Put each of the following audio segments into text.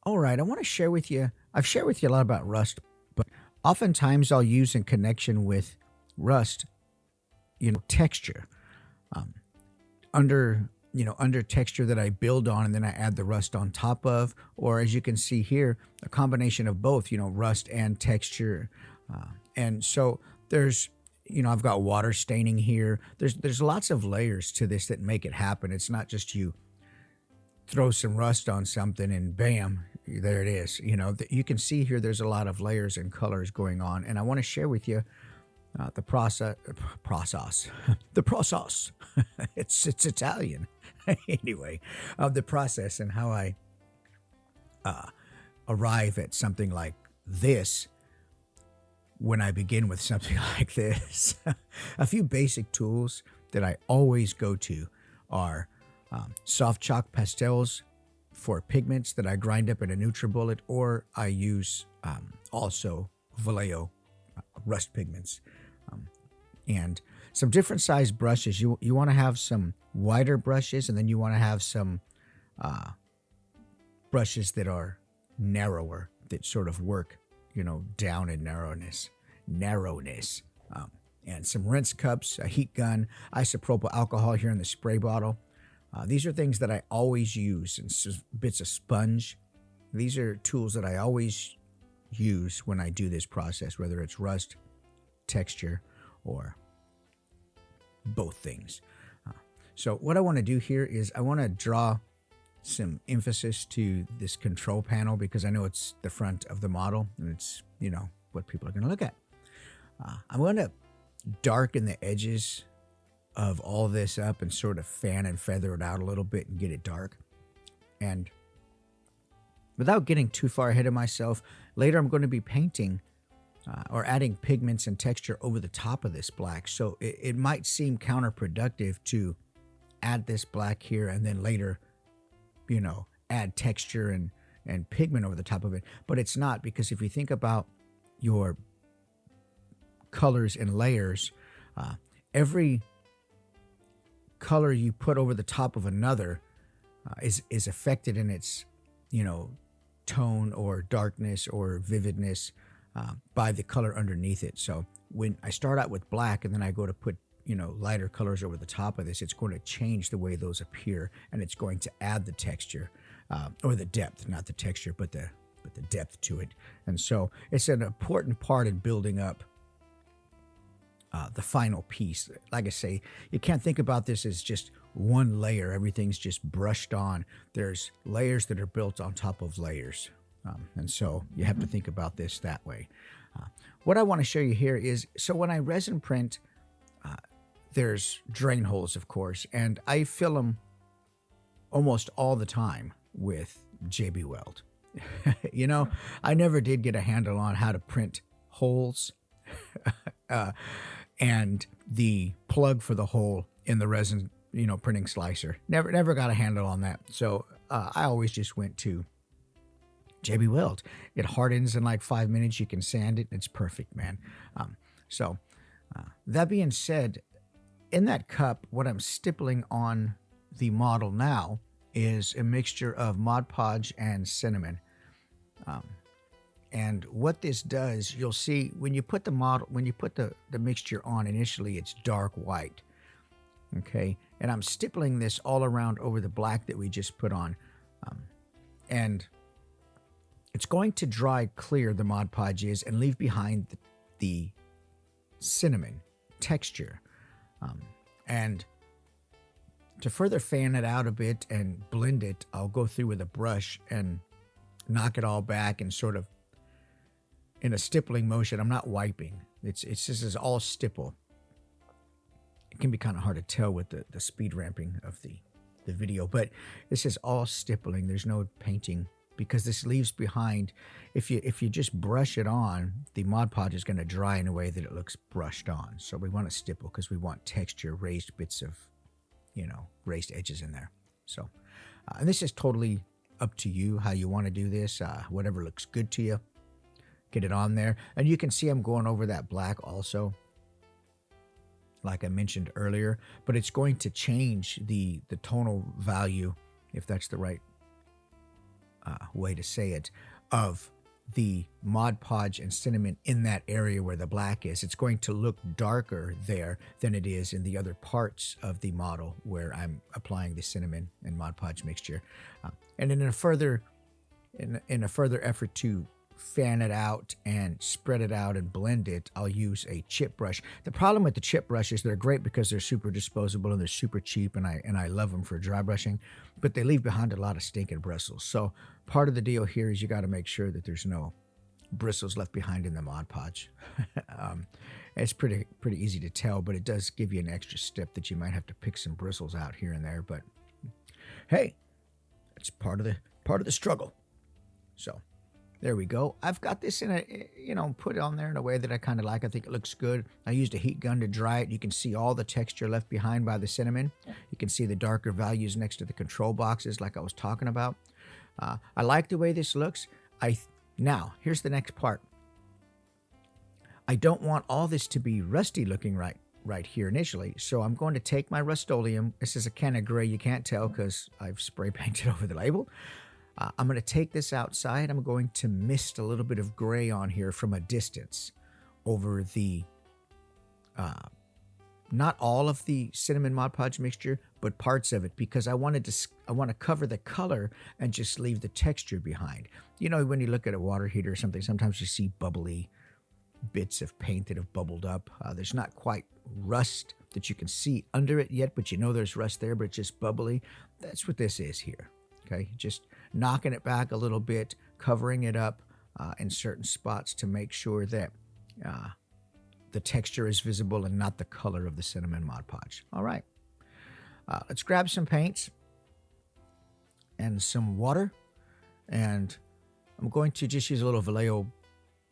All right, I want to share with you. I've shared with you a lot about rust, but oftentimes I'll use in connection with rust, texture um, under texture that I build on, and then I add the rust on top of, or as you can see here, a combination of both, rust and texture, uh, and so there's. I've got water staining here. There's lots of layers to this that make it happen. It's not just you throw some rust on something and bam, there it is. You can see here there's a lot of layers and colors going on, and I want to share with you the process, the process. It's Italian, anyway, of the process and how I arrive at something like this when I begin with something like this. A few basic tools that I always go to are soft chalk pastels for pigments that I grind up in a NutriBullet, or I use also Vallejo rust pigments. Um, and some different size brushes. You want to have some wider brushes, and then you want to have some uh, brushes that are narrower, that sort of work, down in narrowness. And some rinse cups, a heat gun, isopropyl alcohol here in the spray bottle. These are things that I always use, and bits of sponge. These are tools that I always use when I do this process, whether it's rust, texture, or both things. So what I want to do here is I want to draw some emphasis to this control panel, because I know it's the front of the model and it's, what people are going to look at. I'm going to darken the edges of all this up and sort of fan and feather it out a little bit and get it dark. And without getting too far ahead of myself, later I'm going to be painting or adding pigments and texture over the top of this black. So it might seem counterproductive to add this black here and then later, add texture and pigment over the top of it. But it's not, because if you think about your colors and layers, every color you put over the top of another is affected in its, tone or darkness or vividness by the color underneath it. So when I start out with black and then I go to put, lighter colors over the top of this, it's going to change the way those appear, and it's going to add the texture or the depth, not the texture, but the depth to it. And so it's an important part in building up the final piece. Like I say, you can't think about this as just one layer. Everything's just brushed on. There's layers that are built on top of layers. And so you have to think about this that way. What I want to show you here is, so when I resin print, there's drain holes, of course, and I fill them almost all the time with JB Weld. I never did get a handle on how to print holes and the plug for the hole in the resin, printing slicer. Never got a handle on that. So I always just went to JB Weld. It hardens in like 5 minutes. You can sand it. It's perfect, man. That being said, in that cup, what I'm stippling on the model now is a mixture of Mod Podge and cinnamon. And what this does, you'll see when you put the mixture on initially, it's dark white. Okay. And I'm stippling this all around over the black that we just put on. And it's going to dry clear, the Mod Podge is, and leave behind the cinnamon texture. And to further fan it out a bit and blend it, I'll go through with a brush and knock it all back and sort of in a stippling motion. I'm not wiping. It's just is all stipple. It can be kind of hard to tell with the speed ramping of the video, but this is all stippling. There's no painting, because this leaves behind, if you just brush it on, the Mod Podge is going to dry in a way that it looks brushed on. So we want to stipple because we want texture, raised bits of, raised edges in there. So, and this is totally up to you how you want to do this, whatever looks good to you. Get it on there. And you can see I'm going over that black also, like I mentioned earlier, but it's going to change the tonal value, if that's the right way to say it, of the Mod Podge and cinnamon in that area where the black is. It's going to look darker there than it is in the other parts of the model where I'm applying the cinnamon and Mod Podge mixture. And in a further effort to fan it out and spread it out and blend it, I'll use a chip brush. The problem with the chip brush is they're great because they're super disposable and they're super cheap, and I love them for dry brushing, but they leave behind a lot of stinking bristles. So part of the deal here is you got to make sure that there's no bristles left behind in the Mod Podge. It's pretty easy to tell, but it does give you an extra step that you might have to pick some bristles out here and there. But hey, it's part of the struggle. So there we go. I've got this in a, put it on there in a way that I kind of like. I think it looks good. I used a heat gun to dry it. You can see all the texture left behind by the cinnamon. You can see the darker values next to the control boxes like I was talking about. I like the way this looks. Now, here's the next part. I don't want all this to be rusty looking right here initially. So I'm going to take my Rust-Oleum. This is a can of gray. You can't tell because I've spray painted over the label. I'm going to take this outside. I'm going to mist a little bit of gray on here from a distance over the, not all of the cinnamon Mod Podge mixture, but parts of it, because I want to cover the color and just leave the texture behind. You know, when you look at a water heater or something, sometimes you see bubbly bits of paint that have bubbled up. There's not quite rust that you can see under it yet, but you know there's rust there, but it's just bubbly. That's what this is here. Okay, just knocking it back a little bit, covering it up in certain spots to make sure that the texture is visible and not the color of the cinnamon Mod Podge. All right, let's grab some paints and some water, and I'm going to just use a little Vallejo,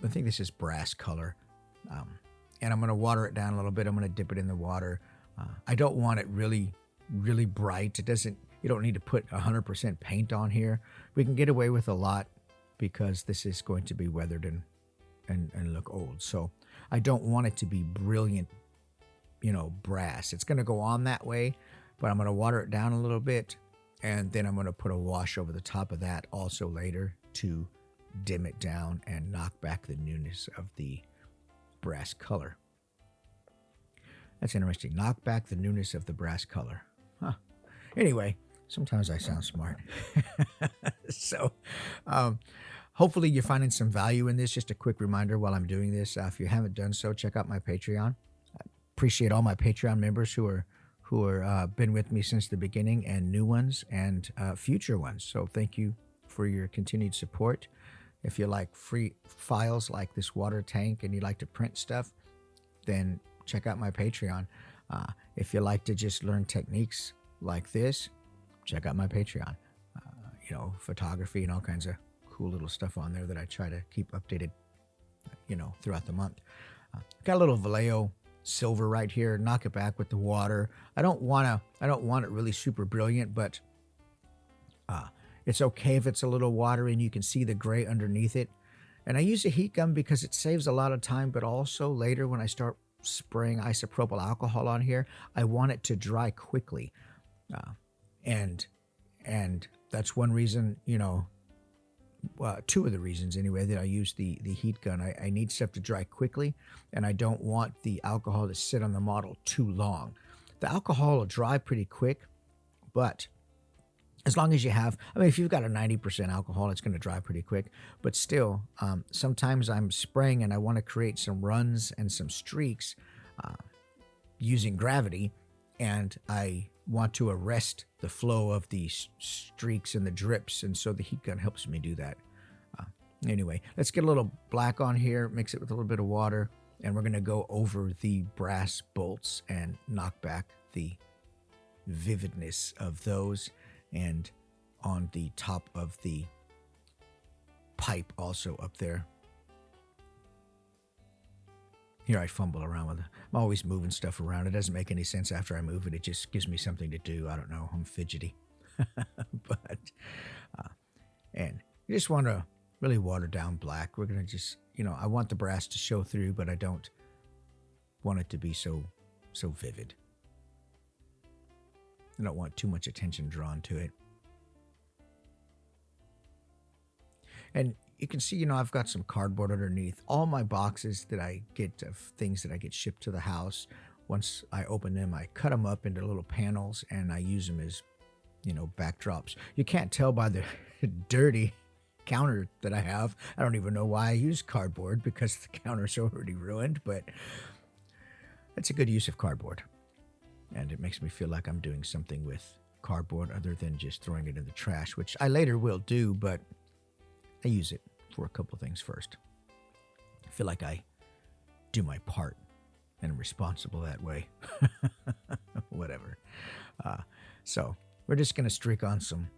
I think this is brass color, and I'm going to water it down a little bit. I'm going to dip it in the water. I don't want it really, really bright. You don't need to put 100% paint on here. We can get away with a lot because this is going to be weathered and look old. So I don't want it to be brilliant, brass. It's going to go on that way, but I'm going to water it down a little bit, and then I'm going to put a wash over the top of that also later to dim it down and knock back the newness of the brass color. That's interesting. Knock back the newness of the brass color. Huh. Anyway, sometimes I sound smart. So hopefully you're finding some value in this. Just a quick reminder while I'm doing this, if you haven't done so, check out my Patreon. I appreciate all my Patreon members who are been with me since the beginning, and new ones and future ones. So thank you for your continued support. If you like free files like this water tank and you like to print stuff, then check out my Patreon. If you like to just learn techniques like this, check out my Patreon. Photography and all kinds of cool little stuff on there that I try to keep updated, throughout the month. Got a little Vallejo silver right here. Knock it back with the water. I don't want it really super brilliant, but it's okay if it's a little watery and you can see the gray underneath it. And I use a heat gun because it saves a lot of time, but also later when I start spraying isopropyl alcohol on here, I want it to dry quickly. And that's one reason, two of the reasons anyway, that I use the heat gun. I need stuff to dry quickly, and I don't want the alcohol to sit on the model too long. The alcohol will dry pretty quick, but as long as you have, if you've got a 90% alcohol, it's going to dry pretty quick. But still, sometimes I'm spraying and I want to create some runs and some streaks using gravity, and I want to arrest the flow of these streaks and the drips, and so the heat gun helps me do that. Anyway, let's get a little black on here, mix it with a little bit of water, and we're going to go over the brass bolts and knock back the vividness of those, and on the top of the pipe also up there. Here I fumble around with it. I'm always moving stuff around. It doesn't make any sense after I move it. It just gives me something to do. I don't know. I'm fidgety. But, and you just want to really water down black. We're going to just, I want the brass to show through, but I don't want it to be so vivid. I don't want too much attention drawn to it. And you can see, I've got some cardboard underneath. All my boxes that I get of things that I get shipped to the house, once I open them, I cut them up into little panels and I use them as, backdrops. You can't tell by the dirty counter that I have. I don't even know why I use cardboard because the counter's already ruined, but it's a good use of cardboard. And it makes me feel like I'm doing something with cardboard other than just throwing it in the trash, which I later will do, but I use it for a couple things first. I feel like I do my part and I'm responsible that way. Whatever. So we're just going to streak on some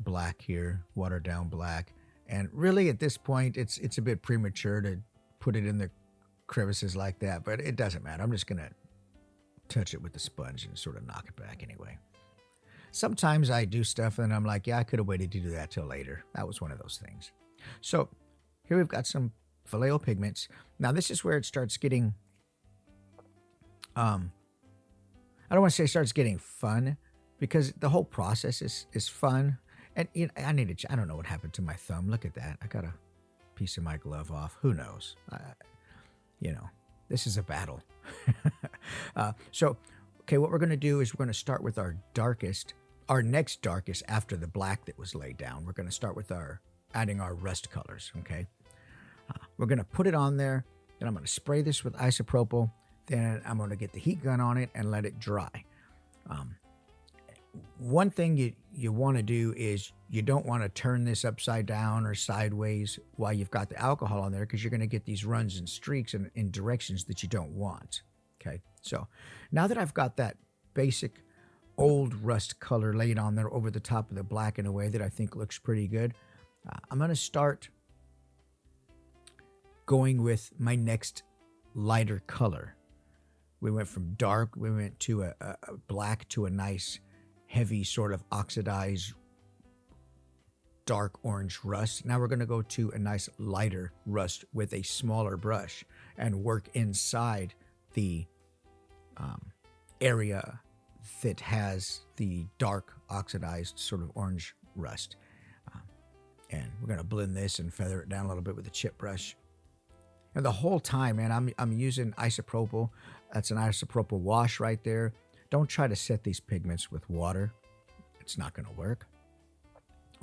black here, watered down black. And really at this point, it's a bit premature to put it in the crevices like that, but it doesn't matter. I'm just going to touch it with the sponge and sort of knock it back anyway. Sometimes I do stuff and I'm like, yeah, I could have waited to do that till later. That was one of those things. So here we've got some Vallejo pigments. Now this is where it starts getting, I don't want to say it starts getting fun because the whole process is fun. And I don't know what happened to my thumb. Look at that. I got a piece of my glove off. Who knows? This is a battle. So, okay, what we're going to do is we're going to start with our next darkest after the black that was laid down. We're going to start with adding our rust colors, okay? We're going to put it on there, then I'm going to spray this with isopropyl, then I'm going to get the heat gun on it and let it dry. One thing you want to do is you don't want to turn this upside down or sideways while you've got the alcohol on there because you're going to get these runs and streaks in directions that you don't want. Okay, so now that I've got that basic old rust color laid on there over the top of the black in a way that I think looks pretty good, I'm going to start going with my next lighter color. We went from dark, we went to a black to a nice heavy sort of oxidized dark orange rust. Now we're going to go to a nice lighter rust with a smaller brush and work inside the area that has the dark oxidized sort of orange rust. And we're going to blend this and feather it down a little bit with a chip brush. And the whole time, man, I'm using isopropyl. That's an isopropyl wash right there. Don't try to set these pigments with water. It's not going to work.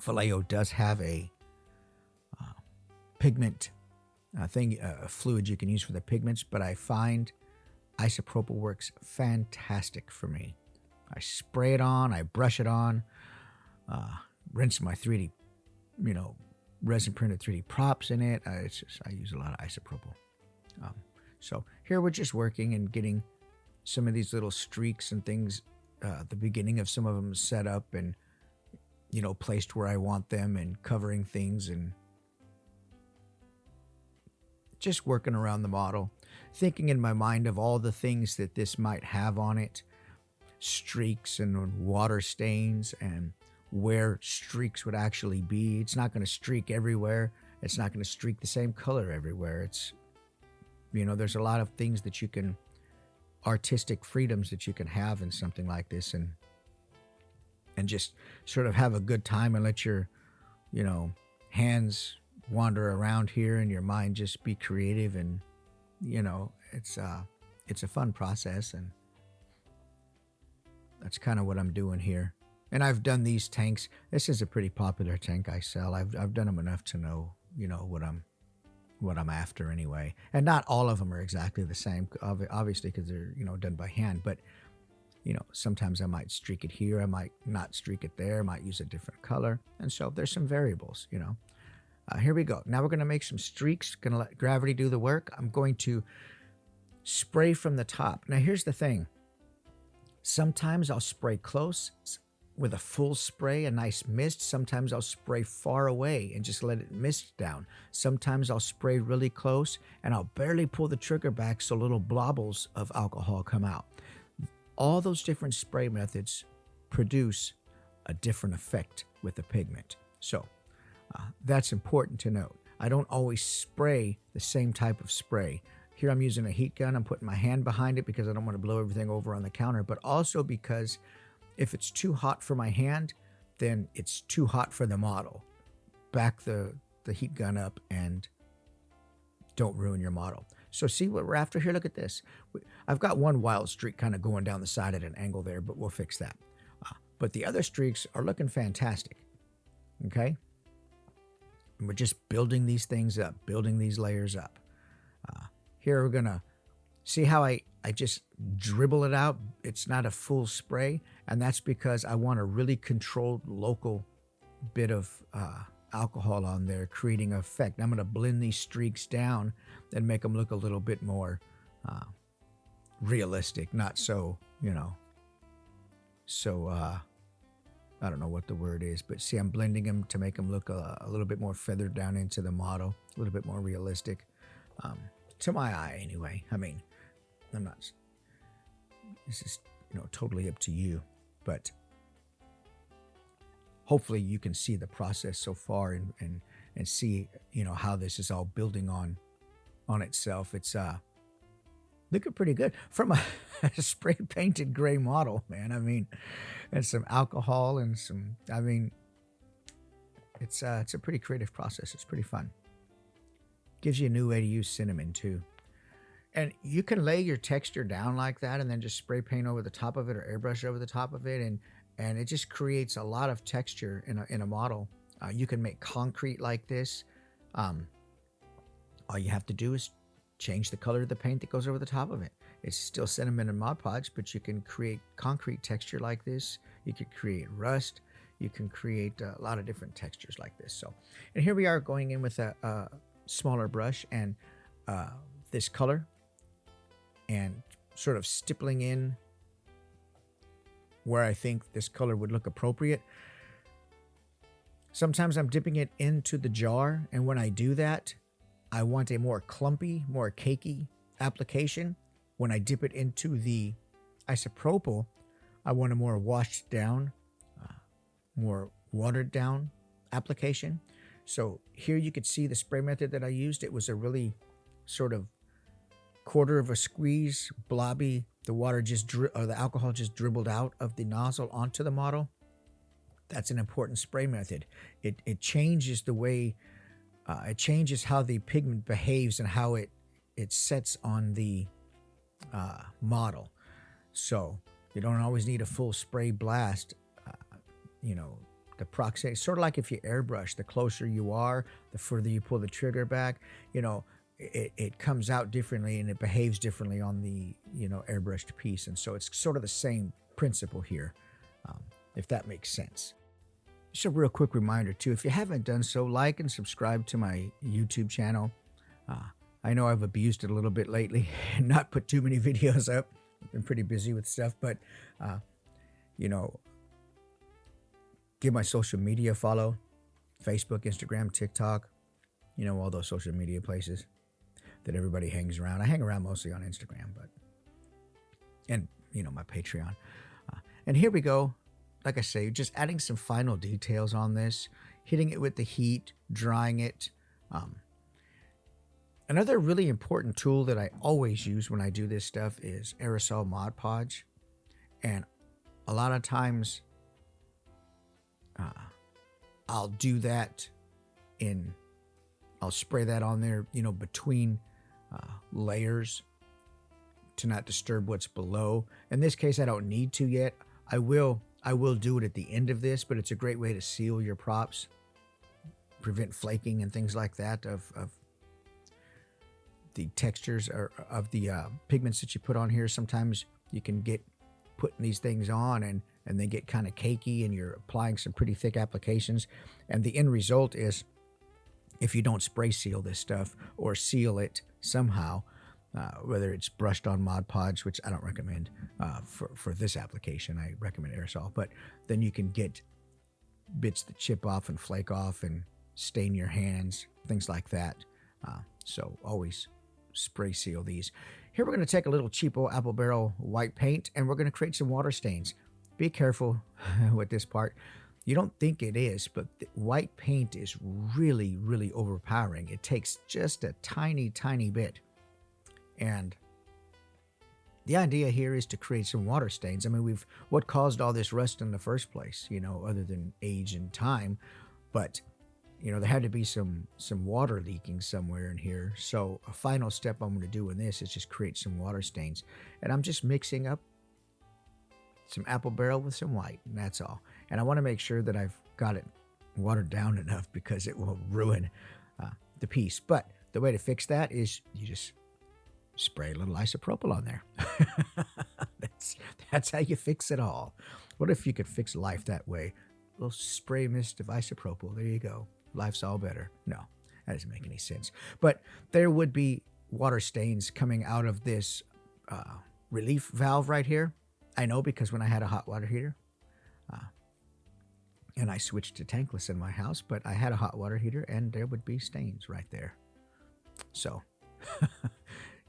Vallejo does have a pigment fluid you can use for the pigments, but I find isopropyl works fantastic for me. I spray it on, I brush it on, rinse my 3D, resin printed 3D props in it. I use a lot of isopropyl. So here we're just working and getting some of these little streaks and things, the beginning of some of them set up and, placed where I want them and covering things and just working around the model, thinking in my mind of all the things that this might have on it, streaks and water stains and where streaks would actually be. It's not going to streak everywhere. It's not going to streak the same color everywhere. It's, there's a lot of things that you can, artistic freedoms that you can have in something like this and just sort of have a good time and let your, hands wander around here and your mind just be creative and, it's a fun process and that's kind of what I'm doing here. And I've done these tanks. This is a pretty popular tank I sell. I've done them enough to know, what I'm after anyway. And not all of them are exactly the same, obviously, because they're, done by hand. But, sometimes I might streak it here. I might not streak it there. I might use a different color. And so there's some variables, Here we go. Now we're going to make some streaks. Going to let gravity do the work. I'm going to spray from the top. Now, here's the thing. Sometimes I'll spray close with a full spray, a nice mist. Sometimes I'll spray far away and just let it mist down. Sometimes I'll spray really close and I'll barely pull the trigger back so little blobbles of alcohol come out. All those different spray methods produce a different effect with the pigment. So that's important to note. I don't always spray the same type of spray. Here I'm using a heat gun. I'm putting my hand behind it because I don't want to blow everything over on the counter, but also because if it's too hot for my hand, then it's too hot for the model. Back the the heat gun up and don't ruin your model. So see what we're after here? Look at this. I've got one wild streak kind of going down the side at an angle there, but we'll fix that. But the other streaks are looking fantastic, okay? And we're just building these things up, building these layers up. Here we're gonna see how I just dribble it out. It's not a full spray, and that's because I want a really controlled local bit of alcohol on there, creating an effect. I'm gonna blend these streaks down and make them look a little bit more realistic, not so, I don't know what the word is, but see, I'm blending them to make them look a little bit more feathered down into the model, a little bit more realistic. To my eye, anyway. I mean, I'm not, this is, totally up to you, but hopefully you can see the process so far and see, how this is all building on itself. It's, looking pretty good from a spray painted gray model, man. I mean, and some alcohol and some, it's a pretty creative process. It's pretty fun. Gives you a new way to use cinnamon too. And you can lay your texture down like that and then just spray paint over the top of it or airbrush over the top of it. And it just creates a lot of texture in a model. You can make concrete like this. All you have to do is change the color of the paint that goes over the top of it. It's still cinnamon and Mod Podge, but you can create concrete texture like this. You can create rust. You can create a lot of different textures like this. So, and here we are going in with a smaller brush and this color and sort of stippling in where I think this color would look appropriate. Sometimes I'm dipping it into the jar, and when I do that, I want a more clumpy, more cakey application. When I dip it into the isopropyl, I want a more washed down, more watered down application. So here you could see the spray method that I used. It was a really sort of quarter of a squeeze, blobby. The water or the alcohol just dribbled out of the nozzle onto the model. That's an important spray method. It changes the way, it changes how the pigment behaves and how it sets on the model. So you don't always need a full spray blast. The proximity, sort of like if you airbrush, the closer you are, the further you pull the trigger back, it comes out differently and it behaves differently on the, airbrushed piece. And so it's sort of the same principle here, if that makes sense. Just a real quick reminder too, if you haven't done so, like and subscribe to my YouTube channel. I know I've abused it a little bit lately and not put too many videos up. I've been pretty busy with stuff, but, give my social media a follow, Facebook, Instagram, TikTok, all those social media places that everybody hangs around. I hang around mostly on Instagram, and my Patreon. And here we go. Like I say, just adding some final details on this, hitting it with the heat, drying it. Another really important tool that I always use when I do this stuff is aerosol Mod Podge. And a lot of times I'll do that I'll spray that on there, between layers to not disturb what's below. In this case, I don't need to yet. I will do it at the end of this, but it's a great way to seal your props, prevent flaking and things like that of the textures or of the pigments that you put on here. Sometimes you can get putting these things on and they get kind of cakey and you're applying some pretty thick applications. And the end result is, if you don't spray seal this stuff or seal it somehow, whether it's brushed on Mod Podge, which I don't recommend for this application, I recommend aerosol, but then you can get bits that chip off and flake off and stain your hands, things like that. So always spray seal these. Here we're going to take a little cheapo apple barrel white paint and we're going to create some water stains. Be careful with this part. You don't think it is, but white paint is really, really overpowering. It takes just a tiny, tiny bit. And the idea here is to create some water stains. I mean, what caused all this rust in the first place, other than age and time. But there had to be some water leaking somewhere in here. So a final step I'm going to do in this is just create some water stains. And I'm just mixing up some apple barrel with some white, and that's all. And I want to make sure that I've got it watered down enough because it will ruin the piece. But the way to fix that is you just spray a little isopropyl on there. that's how you fix it all. What if you could fix life that way? A little spray mist of isopropyl. There you go. Life's all better. No, that doesn't make any sense. But there would be water stains coming out of this relief valve right here. I know because when I had a hot water heater, and I switched to tankless in my house, but I had a hot water heater and there would be stains right there. So,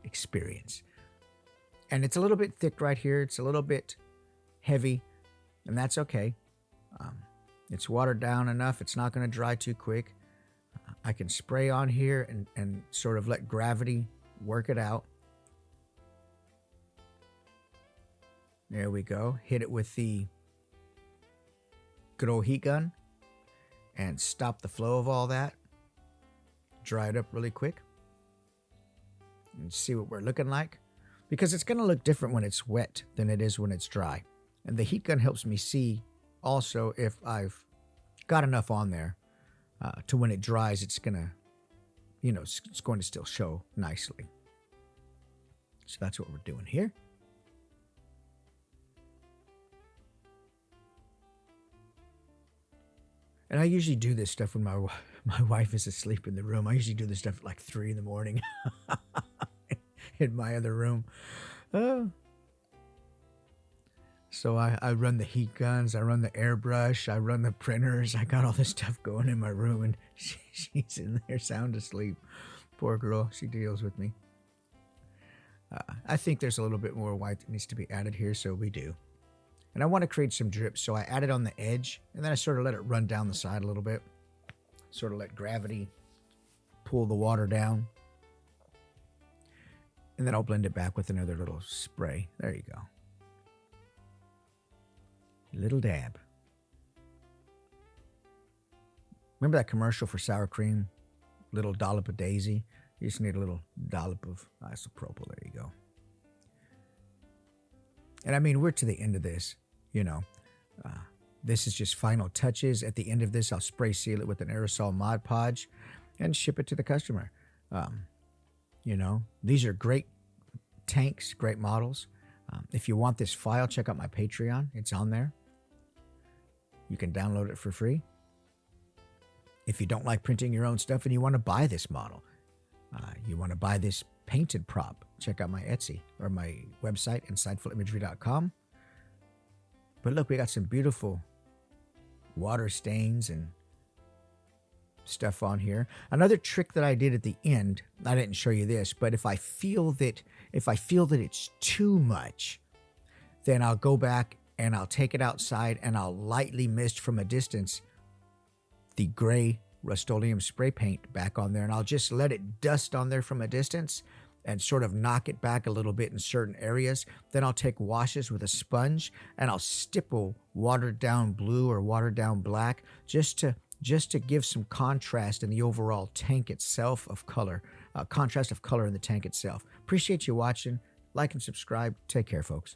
experience. And it's a little bit thick right here. It's a little bit heavy, and that's okay. It's watered down enough. It's not going to dry too quick. I can spray on here and sort of let gravity work it out. There we go. Hit it with the good old heat gun and stop the flow of all that. Dry it up really quick and see what we're looking like, because it's going to look different when it's wet than it is when it's dry. And the heat gun helps me see also if I've got enough on there to when it dries, it's going to, it's going to still show nicely. So that's what we're doing here. And I usually do this stuff when my wife is asleep in the room. I usually do this stuff at like 3 in the morning in my other room. So I run the heat guns, I run the airbrush, I run the printers. I got all this stuff going in my room, and she's in there sound asleep. Poor girl, she deals with me. I think there's a little bit more white that needs to be added here, so we do. And I want to create some drips, so I add it on the edge, and then I sort of let it run down the side a little bit. Sort of let gravity pull the water down. And then I'll blend it back with another little spray. There you go. Little dab. Remember that commercial for sour cream? Little dollop of daisy. You just need a little dollop of isopropyl. There you go. And I mean, we're to the end of this, This is just final touches. At the end of this, I'll spray seal it with an aerosol Mod Podge and ship it to the customer. These are great tanks, great models. If you want this file, check out my Patreon. It's on there. You can download it for free. If you don't like printing your own stuff and you want to buy this model, you want to buy this painted prop, check out my Etsy or my website, insightfulimagery.com. But look, we got some beautiful water stains and stuff on here. Another trick that I did at the end, I didn't show you this, but if I feel that it's too much, then I'll go back and I'll take it outside and I'll lightly mist from a distance the gray Rust-Oleum spray paint back on there, and I'll just let it dust on there from a distance and sort of knock it back a little bit in certain areas. Then I'll take washes with a sponge and I'll stipple watered down blue or watered down black just to give some contrast in the overall tank itself of color, contrast of color in the tank itself. Appreciate you watching. Like and subscribe. Take care, folks.